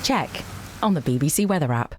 Check on the BBC Weather app.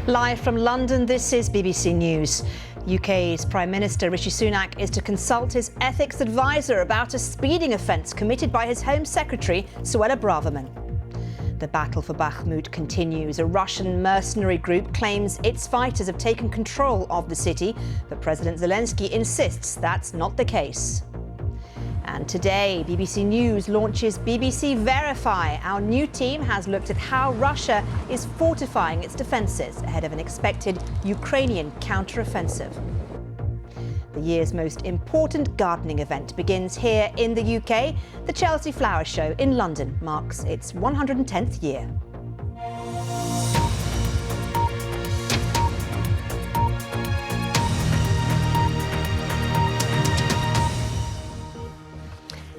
Live from London, this is BBC News. UK's Prime Minister Rishi Sunak is to consult his ethics advisor about a speeding offence committed by his Home Secretary, Suella Braverman. The battle for Bakhmut continues. A Russian mercenary group claims its fighters have taken control of the city, but President Zelensky insists that's not the case. And today, BBC News launches BBC Verify. Our new team has looked at how Russia is fortifying its defences ahead of an expected Ukrainian counter-offensive. The year's most important gardening event begins here in the UK. The Chelsea Flower Show in London marks its 110th year.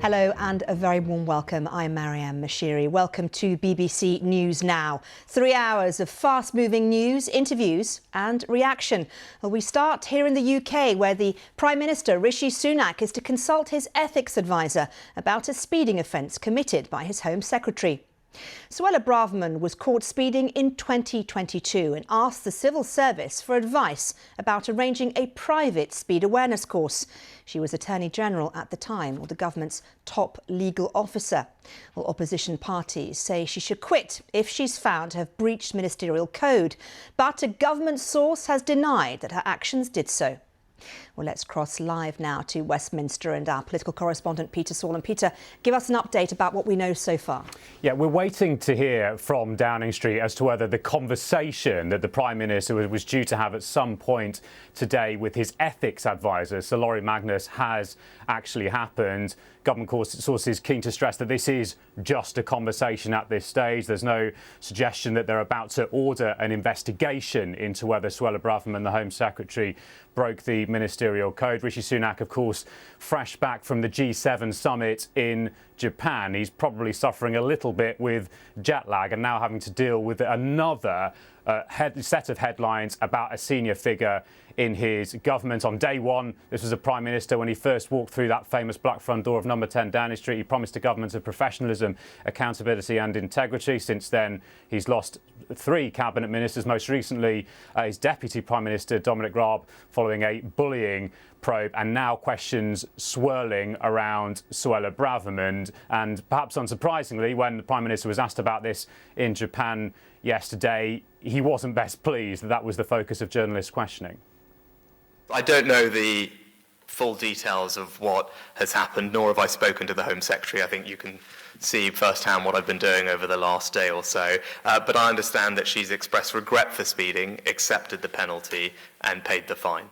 Hello and a very warm welcome. I'm Maryam Moshiri. Welcome to BBC News Now. 3 hours of fast-moving news, interviews and reaction. Well, we start here in the UK, where the Prime Minister Rishi Sunak is to consult his ethics advisor about a speeding offence committed by his Home Secretary. Suella Braverman was caught speeding in 2022 and asked the civil service for advice about arranging a private speed awareness course. She was Attorney General at the time, or the government's top legal officer. Well, opposition parties say she should quit if she's found to have breached ministerial code. But a government source has denied that her actions did so. Well, let's cross live now to Westminster and our political correspondent Peter Saul. And Peter, give us an update about what we know so far. Yeah, we're waiting to hear from Downing Street as to whether the conversation that the Prime Minister was due to have at some point today with his ethics advisor, Sir Laurie Magnus, has actually happened. Government sources keen to stress that this is just a conversation at this stage. There's no suggestion that they're about to order an investigation into whether Suella Braverman, the Home Secretary, broke the ministerial code. Rishi Sunak, of course, fresh back from the G7 summit in Japan. He's probably suffering a little bit with jet lag and now having to deal with another set of headlines about a senior figure in his government. On day one, this was a Prime Minister when he first walked through that famous black front door of number 10 Downing Street. He promised a government of professionalism, accountability and integrity. Since then, he's lost 3 cabinet ministers, most recently his Deputy Prime Minister, Dominic Raab, following a bullying probe, and now questions swirling around Suella Braverman. And perhaps unsurprisingly, when the Prime Minister was asked about this in Japan yesterday, he wasn't best pleased that was the focus of journalists' questioning. I don't know the full details of what has happened, nor have I spoken to the Home Secretary. I think you can see firsthand what I've been doing over the last day or so. But I understand that she's expressed regret for speeding, accepted the penalty and paid the fine.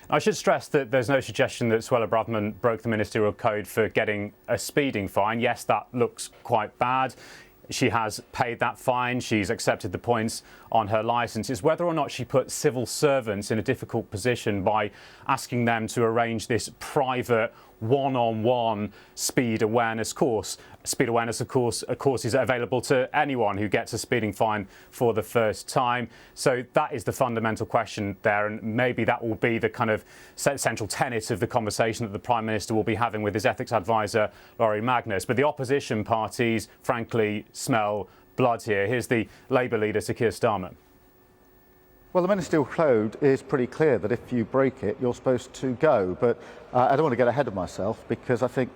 I should stress that there's no suggestion that Suella Braverman broke the ministerial code for getting a speeding fine. Yes, that looks quite bad. She has paid that fine. She's accepted the points on her licence. It's whether or not she put civil servants in a difficult position by asking them to arrange this private one-on-one speed awareness course. Speed awareness, of course, is available to anyone who gets a speeding fine for the first time. So that is the fundamental question there, and maybe that will be the kind of central tenet of the conversation that the Prime Minister will be having with his ethics advisor, Laurie Magnus. But the opposition parties, frankly, smell blood here. Here's the Labour leader, Sir Keir Starmer. Well, the ministerial code is pretty clear that if you break it, you're supposed to go. But I don't want to get ahead of myself, because I think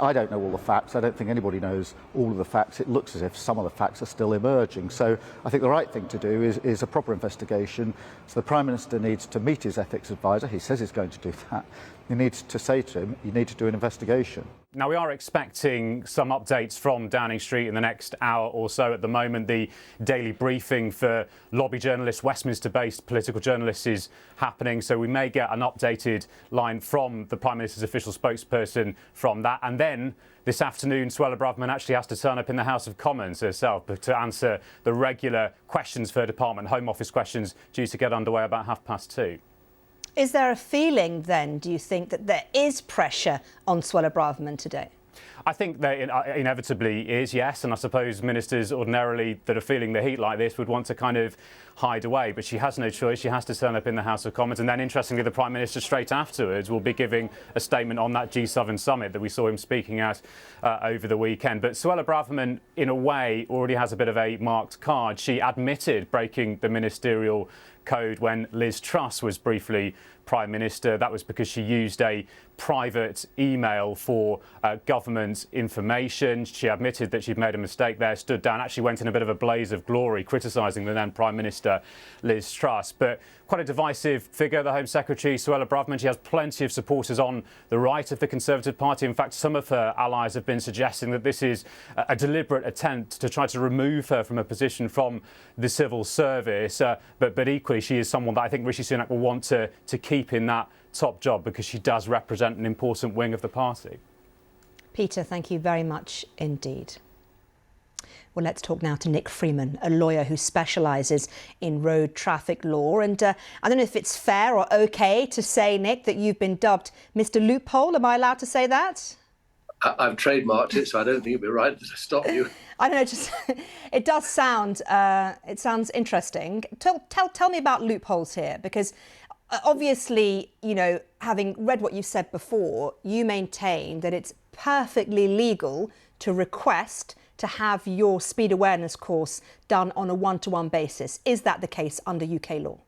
I don't know all the facts. I don't think anybody knows all of the facts. It looks as if some of the facts are still emerging. So I think the right thing to do is a proper investigation. So the Prime Minister needs to meet his ethics advisor. He says he's going to do that. He needs to say to him, you need to do an investigation. Now, we are expecting some updates from Downing Street in the next hour or so. At the moment, the daily briefing for lobby journalists, Westminster-based political journalists, is happening. So we may get an updated line from the Prime Minister's official spokesperson from that. And then this afternoon, Suella Braverman actually has to turn up in the House of Commons herself to answer the regular questions for her department, Home Office questions, due to get underway about 2:30. Is there a feeling then, do you think, that there is pressure on Suella Braverman today? I think there inevitably is, yes, and I suppose ministers ordinarily that are feeling the heat like this would want to kind of hide away, but she has no choice. She has to turn up in the House of Commons, and then interestingly the Prime Minister straight afterwards will be giving a statement on that G7 summit that we saw him speaking at over the weekend. But Suella Braverman, in a way, already has a bit of a marked card. She admitted breaking the ministerial code when Liz Truss was briefly Prime Minister. That was because she used a private email for government information. She admitted that she'd made a mistake there, stood down, actually went in a bit of a blaze of glory criticising the then Prime Minister Liz Truss. But quite a divisive figure, the Home Secretary, Suella Braverman. She has plenty of supporters on the right of the Conservative Party. In fact, some of her allies have been suggesting that this is a deliberate attempt to try to remove her from a position from the civil service. But equally, she is someone that I think Rishi Sunak will want to keep in that top job, because she does represent an important wing of the party. Peter, thank you very much indeed. Well, let's talk now to Nick Freeman, a lawyer who specialises in road traffic law. And I don't know if it's fair or OK to say, Nick, that you've been dubbed Mr. Loophole. Am I allowed to say that? I've trademarked it, so I don't think it'd be right to stop you. I don't know, just it does sound, it sounds interesting. Tell me about loopholes here, because obviously, you know, having read what you've said before, you maintain that it's perfectly legal to request to have your speed awareness course done on a one-to-one basis. Is that the case under UK law?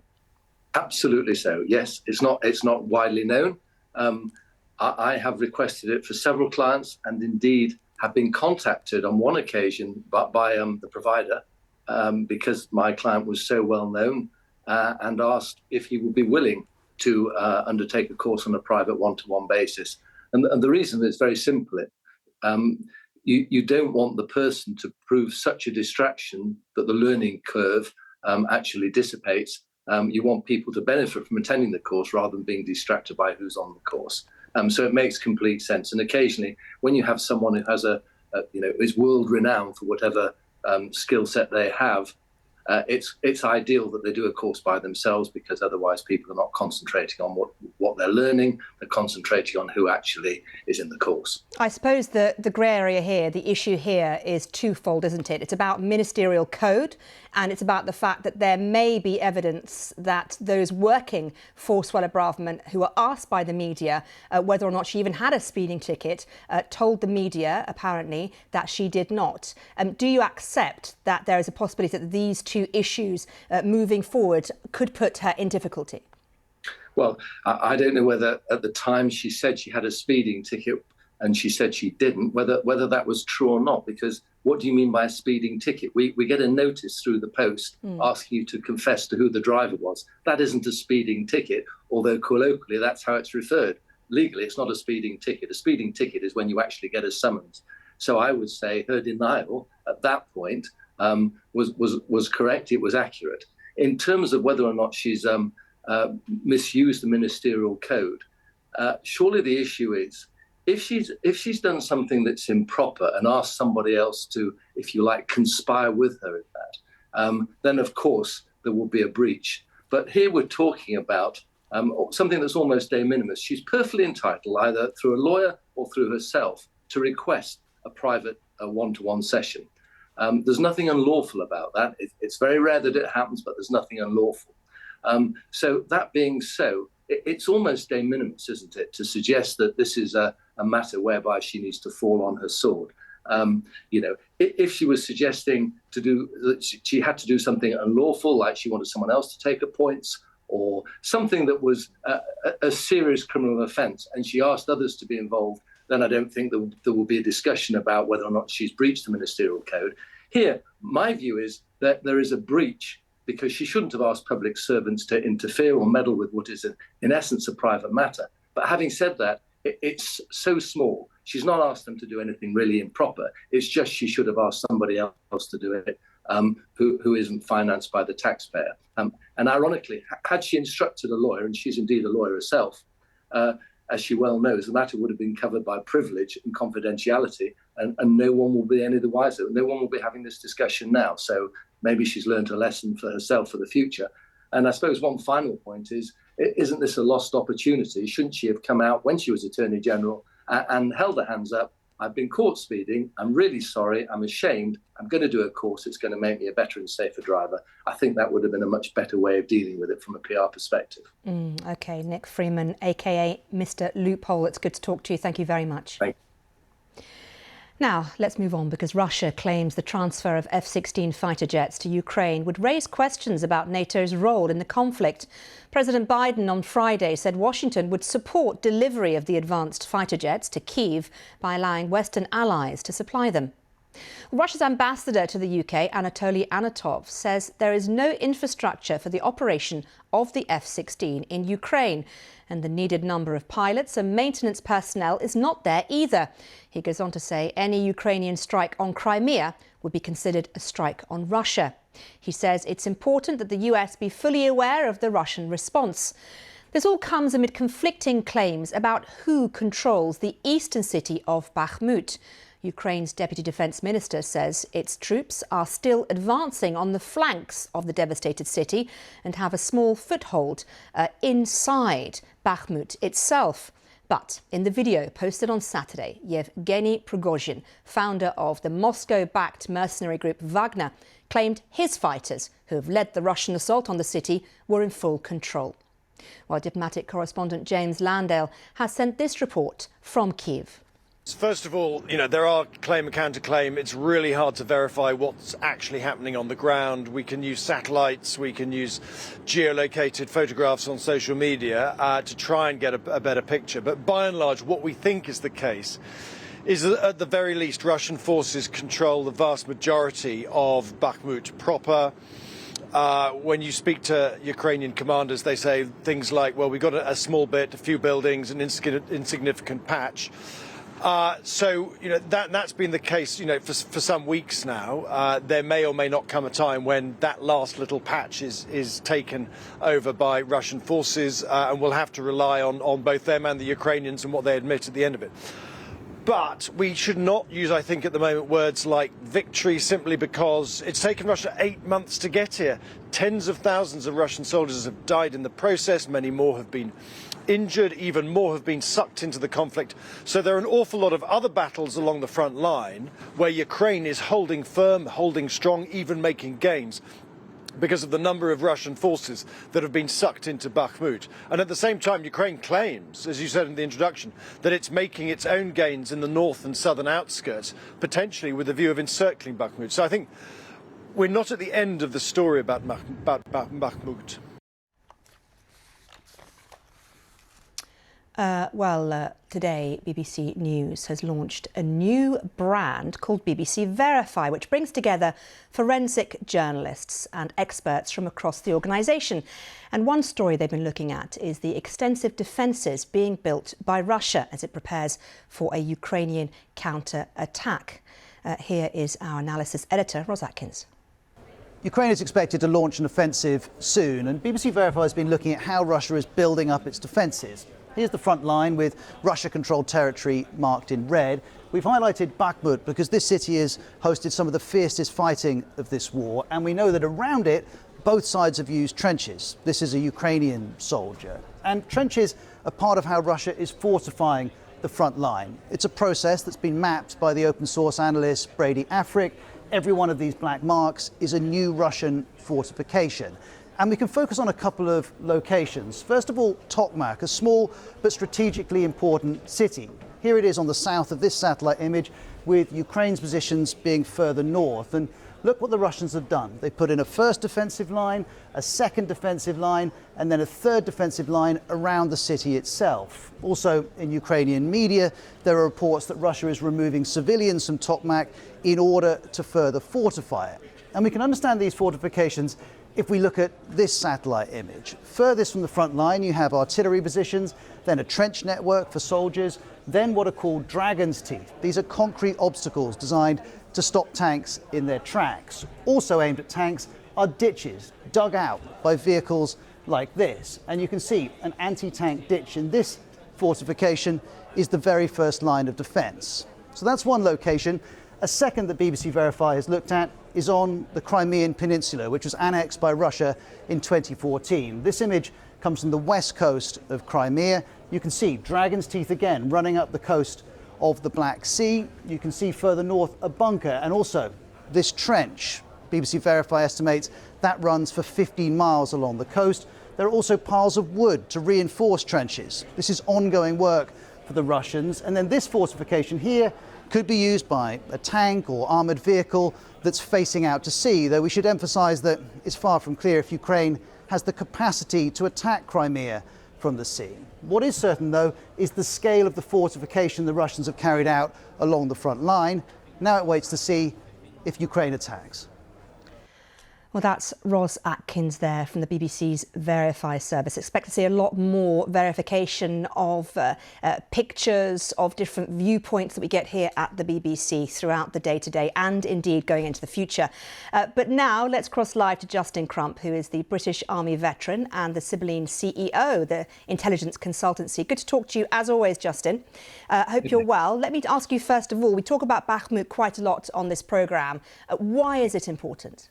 Absolutely so, yes. It's not widely known. I have requested it for several clients, and indeed have been contacted on one occasion by the provider because my client was so well known, and asked if he would be willing to undertake a course on a private one-to-one basis. And the reason is very simple. You don't want the person to prove such a distraction that the learning curve actually dissipates. You want people to benefit from attending the course rather than being distracted by who's on the course. So it makes complete sense. And occasionally, when you have someone who has is world renowned for whatever skill set they have, it's ideal that they do a course by themselves, because otherwise people are not concentrating on what they're learning. They're concentrating on who actually is in the course. I suppose the grey area here, the issue here is twofold, isn't it? It's about ministerial code, and it's about the fact that there may be evidence that those working for Suella Braverman, who are asked by the media whether or not she even had a speeding ticket, told the media, apparently, that she did not. Do you accept that there is a possibility that these two issues moving forward could put her in difficulty? Well, I don't know whether at the time she said she had a speeding ticket and she said she didn't, whether that was true or not, because what do you mean by a speeding ticket? We get a notice through the post asking you to confess to who the driver was. That isn't a speeding ticket, although colloquially that's how it's referred. Legally, it's not a speeding ticket. A speeding ticket is when you actually get a summons. So I would say her denial at that point was correct. It was accurate. In terms of whether or not she's misused the ministerial code, surely the issue is, if she's done something that's improper and asked somebody else to, if you like, conspire with her in that, then of course there will be a breach. But here we're talking about something that's almost de minimis. She's perfectly entitled, either through a lawyer or through herself, to request a private one-to-one session. There's nothing unlawful about that. It's very rare that it happens, but there's nothing unlawful. So that being so, it's almost de minimis, isn't it, to suggest that this is a matter whereby she needs to fall on her sword. If she was suggesting that she had to do something unlawful, like she wanted someone else to take her points, or something that was a serious criminal offence, and she asked others to be involved, then I don't think there will be a discussion about whether or not she's breached the ministerial code. Here, my view is that there is a breach because she shouldn't have asked public servants to interfere or meddle with what is, in essence, a private matter. But having said that, it's so small. She's not asked them to do anything really improper. It's just she should have asked somebody else to do it who isn't financed by the taxpayer. And ironically, had she instructed a lawyer, and she's indeed a lawyer herself, as she well knows, the matter would have been covered by privilege and confidentiality, and no one will be any the wiser. No one will be having this discussion now. So maybe she's learned a lesson for herself for the future. And I suppose one final point is, isn't this a lost opportunity? Shouldn't she have come out when she was Attorney General and held her hands up? I've been caught speeding. I'm really sorry. I'm ashamed. I'm going to do a course. It's going to make me a better and safer driver. I think that would have been a much better way of dealing with it from a PR perspective. OK, Nick Freeman, a.k.a. Mr. Loophole. It's good to talk to you. Thank you very much. Thank you. Now, let's move on, because Russia claims the transfer of F-16 fighter jets to Ukraine would raise questions about NATO's role in the conflict. President Biden on Friday said Washington would support delivery of the advanced fighter jets to Kyiv by allowing Western allies to supply them. Russia's ambassador to the UK, Anatoly Anatov, says there is no infrastructure for the operation of the F-16 in Ukraine, and the needed number of pilots and maintenance personnel is not there either. He goes on to say any Ukrainian strike on Crimea would be considered a strike on Russia. He says it's important that the US be fully aware of the Russian response. This all comes amid conflicting claims about who controls the eastern city of Bakhmut. Ukraine's Deputy Defence Minister says its troops are still advancing on the flanks of the devastated city and have a small foothold inside Bakhmut itself. But in the video posted on Saturday, Yevgeny Prigozhin, founder of the Moscow-backed mercenary group Wagner, claimed his fighters, who have led the Russian assault on the city, were in full control. While diplomatic correspondent James Landale has sent this report from Kyiv. First of all, there are claim and counterclaim. It's really hard to verify what's actually happening on the ground. We can use satellites, we can use geolocated photographs on social media to try and get a better picture. But by and large, what we think is the case is that at the very least, Russian forces control the vast majority of Bakhmut proper. When you speak to Ukrainian commanders, they say things like, well, we got a small bit, a few buildings, an insignificant patch. So that's been the case, for some weeks now. There may or may not come a time when that last little patch is taken over by Russian forces, and we'll have to rely on both them and the Ukrainians and what they admit at the end of it. But we should not use, I think, at the moment, words like victory, simply because it's taken Russia 8 months to get here. Tens of thousands of Russian soldiers have died in the process. Many more have been injured. Even more have been sucked into the conflict. So there are an awful lot of other battles along the front line where Ukraine is holding firm, holding strong, even making gains, because of the number of Russian forces that have been sucked into Bakhmut. And at the same time, Ukraine claims, as you said in the introduction, that it's making its own gains in the north and southern outskirts, potentially with a view of encircling Bakhmut. So I think we're not at the end of the story about Bakhmut. Today BBC News has launched a new brand called BBC Verify, which brings together forensic journalists and experts from across the organisation. And one story they've been looking at is the extensive defences being built by Russia as it prepares for a Ukrainian counter-attack. Here is our analysis editor, Ros Atkins. Ukraine is expected to launch an offensive soon, and BBC Verify has been looking at how Russia is building up its defences. Here's the front line with Russia-controlled territory marked in red. We've highlighted Bakhmut because this city has hosted some of the fiercest fighting of this war, and we know that around it, both sides have used trenches. This is a Ukrainian soldier. And trenches are part of how Russia is fortifying the front line. It's a process that's been mapped by the open source analyst Brady Afric. Every one of these black marks is a new Russian fortification. And we can focus on a couple of locations. First of all, Tokmak, a small but strategically important city. Here it is on the south of this satellite image, with Ukraine's positions being further north. And look what the Russians have done. They put in a first defensive line, a second defensive line, and then a third defensive line around the city itself. Also, in Ukrainian media, there are reports that Russia is removing civilians from Tokmak in order to further fortify it. And we can understand these fortifications if we look at this satellite image. Furthest from the front line, you have artillery positions, then a trench network for soldiers, then what are called dragon's teeth. These are concrete obstacles designed to stop tanks in their tracks. Also aimed at tanks are ditches dug out by vehicles like this. And you can see an anti-tank ditch in this fortification is the very first line of defence. So that's one location. A second that BBC Verify has looked at is on the Crimean Peninsula, which was annexed by Russia in 2014. This image comes from the west coast of Crimea. You can see Dragon's Teeth again running up the coast of the Black Sea. You can see further north a bunker and also this trench. BBC Verify estimates that runs for 15 miles along the coast. There are also piles of wood to reinforce trenches. This is ongoing work for the Russians. And then this fortification here could be used by a tank or armoured vehicle that's facing out to sea, though we should emphasise that it's far from clear if Ukraine has the capacity to attack Crimea from the sea. What is certain, though, is the scale of the fortification the Russians have carried out along the front line. Now it waits to see if Ukraine attacks. Well, that's Ros Atkins there from the BBC's Verify service. Expect to see a lot more verification of pictures of different viewpoints that we get here at the BBC throughout the day today and indeed going into the future. But now let's cross live to Justin Crump, who is the British Army veteran and the Sibylline CEO, the intelligence consultancy. Good to talk to you as always, Justin. Hope you're well. Let me ask you first of all, we talk about Bakhmut quite a lot on this programme. Why is it important?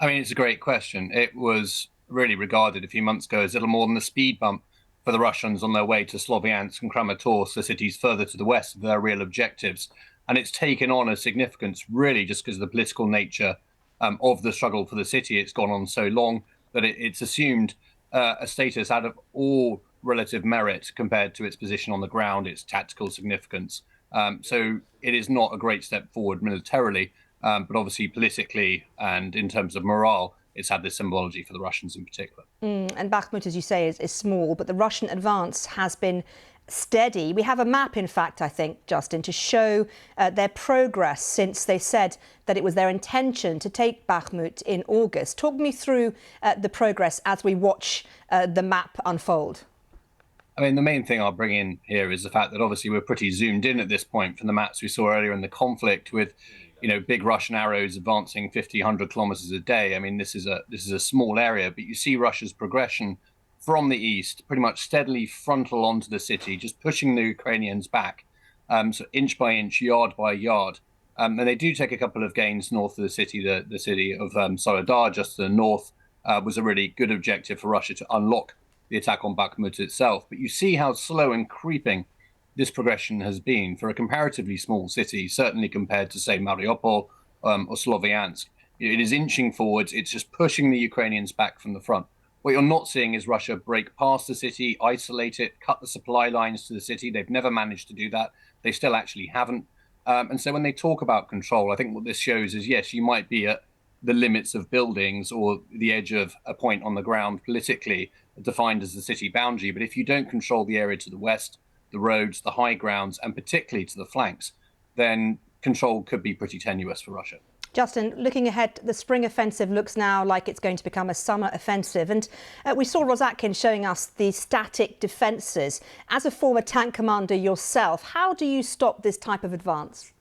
I mean, it's a great question. It was really regarded a few months ago as little more than a speed bump for the Russians on their way to Sloviansk and Kramatorsk, the cities further to the west of their real objectives. And it's taken on a significance really just because of the political nature of the struggle for the city. It's gone on so long that it's assumed a status out of all relative merit compared to its position on the ground, its tactical significance. So it is not a great step forward militarily. But obviously politically and in terms of morale, it's had this symbology for the Russians in particular. And Bakhmut, as you say, is small, but the Russian advance has been steady. We have a map, in fact, I think, Justin, to show their progress since they said that it was their intention to take Bakhmut in August. Talk me through the progress as we watch the map unfold. I mean, the main thing I'll bring in here is the fact that obviously we're pretty zoomed in at this point from the maps we saw earlier in the conflict with, you know, big Russian arrows advancing 50, 100 kilometers a day. I mean, this is a small area, but you see Russia's progression from the east, pretty much steadily frontal onto the city, just pushing the Ukrainians back, so inch by inch, yard by yard. And they do take a couple of gains north of the city. The city of Soledar, just to the north, was a really good objective for Russia to unlock the attack on Bakhmut itself. But you see how slow and creeping this progression has been for a comparatively small city, certainly compared to, say, Mariupol or Sloviansk. It is inching forwards. It's just pushing the Ukrainians back from the front. What you're not seeing is Russia break past the city, isolate it, cut the supply lines to the city. They've never managed to do that. They still actually haven't. And so when they talk about control, I think what this shows is, yes, you might be at the limits of buildings or the edge of a point on the ground politically defined as the city boundary. But if you don't control the area to the west, the roads, the high grounds, and particularly to the flanks, then control could be pretty tenuous for Russia. Justin, looking ahead, the spring offensive looks now like it's going to become a summer offensive. And we saw Ros Atkins showing us the static defences. As a former tank commander yourself, how do you stop this type of advance?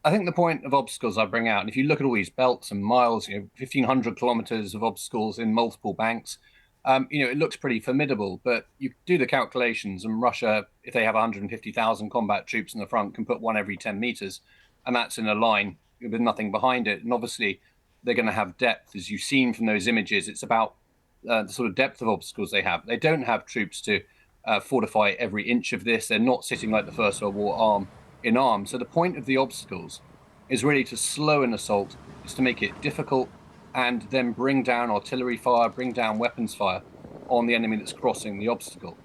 I think the point of obstacles I bring out, and if you look at all these belts and miles, 1,500 kilometres of obstacles in multiple banks, it looks pretty formidable, but you do the calculations and Russia, if they have 150,000 combat troops in the front, can put one every 10 meters, and that's in a line with nothing behind it. And obviously they're going to have depth, as you've seen from those images. It's about the sort of depth of obstacles they have. They don't have troops to fortify every inch of this. They're not sitting like the First World War arm in arms. So the point of the obstacles is really to slow an assault, is to make it difficult, and then bring down artillery fire, bring down weapons fire on the enemy that's crossing the obstacle.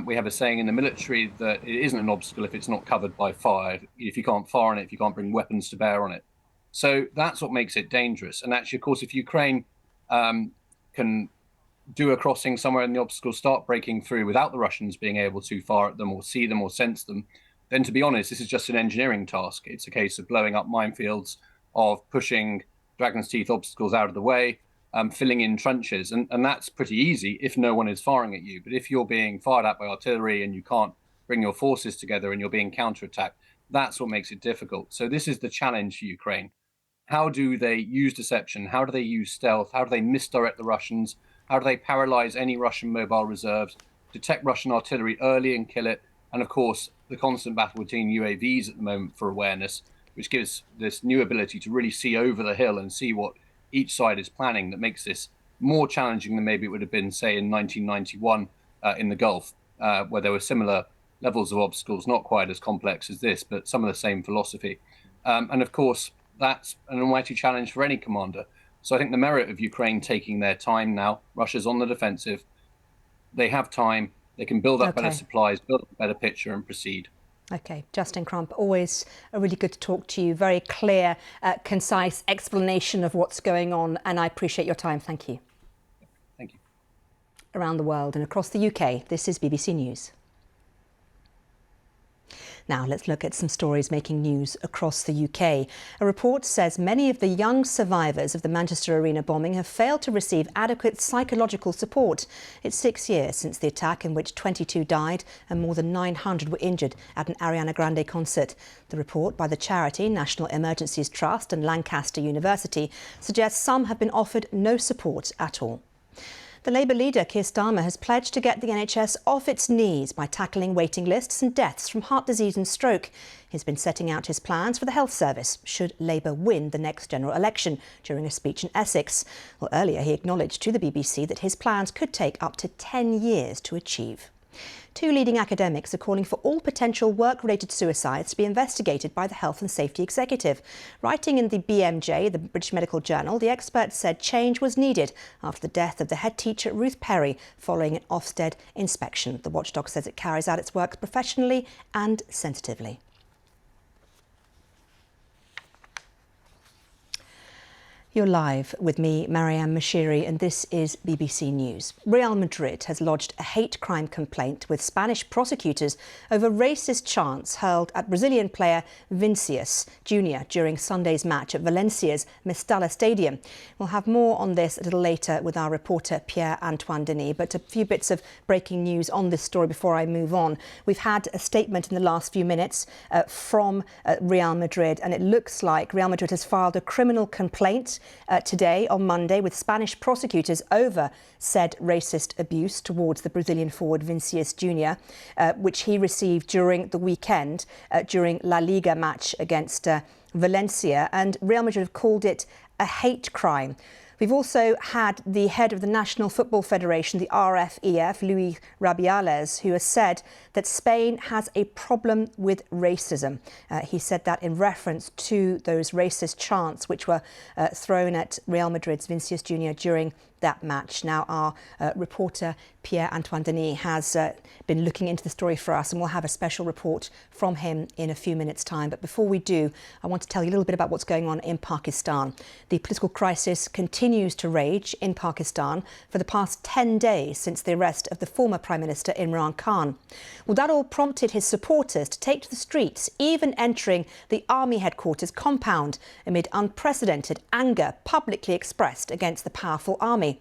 We have a saying in the military that it isn't an obstacle if it's not covered by fire, if you can't fire on it, if you can't bring weapons to bear on it. So that's what makes it dangerous. And actually, of course, if Ukraine can do a crossing somewhere and the obstacles start breaking through without the Russians being able to fire at them or see them or sense them, then to be honest, this is just an engineering task. It's a case of blowing up minefields, of pushing dragon's teeth obstacles out of the way, filling in trenches. And that's pretty easy if no one is firing at you. But if you're being fired at by artillery and you can't bring your forces together and you're being counterattacked, that's what makes it difficult. So this is the challenge for Ukraine. How do they use deception? How do they use stealth? How do they misdirect the Russians? How do they paralyze any Russian mobile reserves, detect Russian artillery early and kill it? And of course, the constant battle between UAVs at the moment for awareness, which gives this new ability to really see over the hill and see what each side is planning, that makes this more challenging than maybe it would have been, say, in 1991 in the Gulf, where there were similar levels of obstacles, not quite as complex as this, but some of the same philosophy. And of course, that's an almighty challenge for any commander. So I think the merit of Ukraine taking their time now, Russia's on the defensive, they have time, they can build up better supplies, build up a better picture and proceed. OK, Justin Crump, always really good to talk to you. Very clear, concise explanation of what's going on. And I appreciate your time. Thank you. Thank you. Around the world and across the UK, this is BBC News. Now let's look at some stories making news across the UK. A report says many of the young survivors of the Manchester Arena bombing have failed to receive adequate psychological support. It's 6 years since the attack in which 22 died and more than 900 were injured at an Ariana Grande concert. The report by the charity National Emergencies Trust and Lancaster University suggests some have been offered no support at all. The Labour leader, Keir Starmer, has pledged to get the NHS off its knees by tackling waiting lists and deaths from heart disease and stroke. He's been setting out his plans for the health service should Labour win the next general election during a speech in Essex. Well, earlier he acknowledged to the BBC that his plans could take up to 10 years to achieve. Two leading academics are calling for all potential work-related suicides to be investigated by the Health and Safety Executive. Writing in the BMJ, the British Medical Journal, the experts said change was needed after the death of the head teacher Ruth Perry following an Ofsted inspection. The watchdog says it carries out its work professionally and sensitively. You're live with me, Maryam Moshiri, and this is BBC News. Real Madrid has lodged a hate crime complaint with Spanish prosecutors over racist chants hurled at Brazilian player Vinicius Jr. during Sunday's match at Valencia's Mestalla Stadium. We'll have more on this a little later with our reporter Pierre-Antoine Denis, but a few bits of breaking news on this story before I move on. We've had a statement in the last few minutes from Real Madrid, and it looks like Real Madrid has filed a criminal complaint today on Monday with Spanish prosecutors over said racist abuse towards the Brazilian forward Vinicius Jr., which he received during the weekend during La Liga match against Valencia. And Real Madrid have called it a hate crime. We've also had the head of the National Football Federation, the RFEF, Luis Rubiales, who has said that Spain has a problem with racism. He said that in reference to those racist chants which were thrown at Real Madrid's Vinicius Jr. during that match. Now, our reporter Pierre-Antoine Denis has been looking into the story for us, and we'll have a special report from him in a few minutes' time. But before we do, I want to tell you a little bit about what's going on in Pakistan. The political crisis continues to rage in Pakistan for the past 10 days since the arrest of the former Prime Minister Imran Khan. Well, that all prompted his supporters to take to the streets, even entering the army headquarters compound amid unprecedented anger publicly expressed against the powerful army.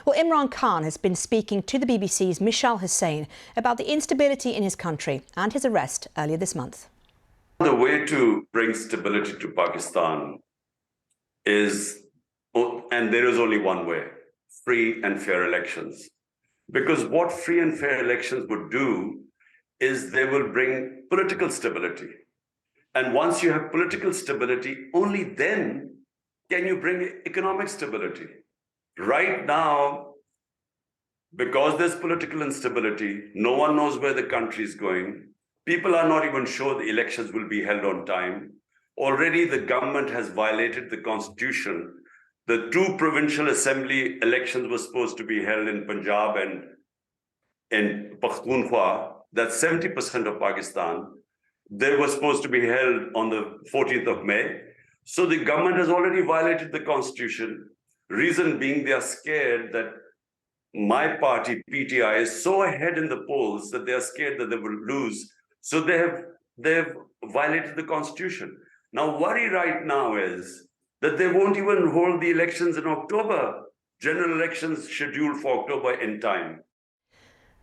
Well, Imran Khan has been speaking to the BBC's Mishal Hussain about the instability in his country and his arrest earlier this month. The way to bring stability to Pakistan is, and there is only one way, free and fair elections. Because what free and fair elections would do is they will bring political stability. And once you have political stability, only then can you bring economic stability. Right now, because there's political instability, no one knows where the country is going. People are not even sure the elections will be held on time. Already the government has violated the constitution. The two provincial assembly elections were supposed to be held in Punjab and in Pakhtunkhwa, that's 70% of Pakistan. They were supposed to be held on the 14th of May. So the government has already violated the constitution. Reason being, they are scared that my party, PTI, is so ahead in the polls that they are scared that they will lose. So they have violated the constitution. Now, worry right now is that they won't even hold the elections in October. General elections scheduled for October in time.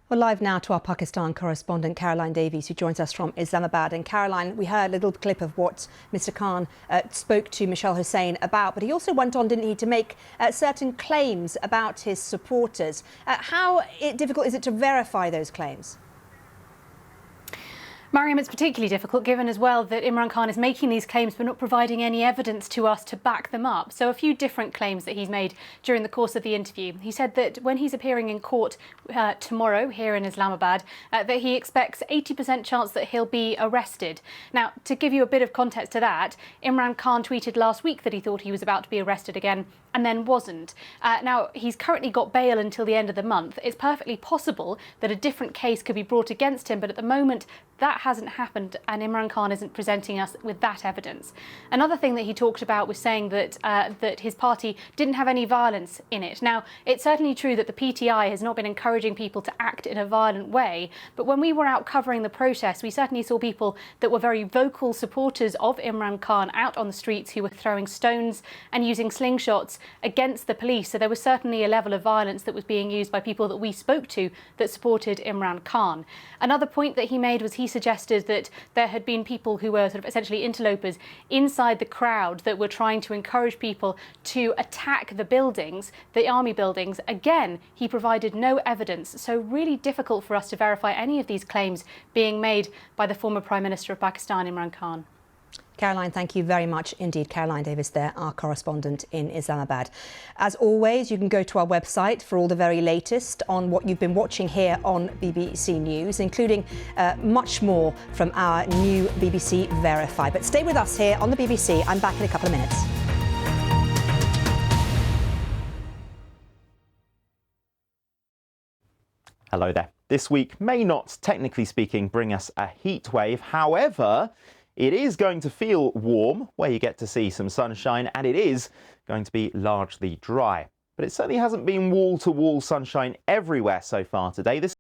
We're live now to our Pakistan correspondent, Caroline Davies, who joins us from Islamabad. And Caroline, we heard a little clip of what Mr. Khan spoke to Michelle Hussain about, but he also went on, didn't he, to make certain claims about his supporters. How difficult is it to verify those claims? Maryam, it's particularly difficult given as well that Imran Khan is making these claims but not providing any evidence to us to back them up. So a few different claims that he's made during the course of the interview. He said that when he's appearing in court tomorrow here in Islamabad, that he expects 80% chance that he'll be arrested. Now, to give you a bit of context to that, Imran Khan tweeted last week that he thought he was about to be arrested again and then wasn't. Now, he's currently got bail until the end of the month. It's perfectly possible that a different case could be brought against him, but at the moment that hasn't happened and Imran Khan isn't presenting us with that evidence. Another thing that he talked about was saying that that his party didn't have any violence in it. Now, it's certainly true that the PTI has not been encouraging people to act in a violent way, but when we were out covering the protests, we certainly saw people that were very vocal supporters of Imran Khan out on the streets who were throwing stones and using slingshots against the police. So there was certainly a level of violence that was being used by people that we spoke to that supported Imran Khan. Another point that he made was he suggested that there had been people who were sort of essentially interlopers inside the crowd that were trying to encourage people to attack the buildings, the army buildings. Again, he provided no evidence, so really difficult for us to verify any of these claims being made by the former Prime Minister of Pakistan, Imran Khan. Caroline, thank you very much indeed. Caroline Davies there, our correspondent in Islamabad. As always, you can go to our website for all the very latest on what you've been watching here on BBC News, including much more from our new BBC Verify. But stay with us here on the BBC. I'm back in a couple of minutes. Hello there. This week may not, technically speaking, bring us a heat wave. However, it is going to feel warm, where you get to see some sunshine, and it is going to be largely dry. But it certainly hasn't been wall-to-wall sunshine everywhere so far today. This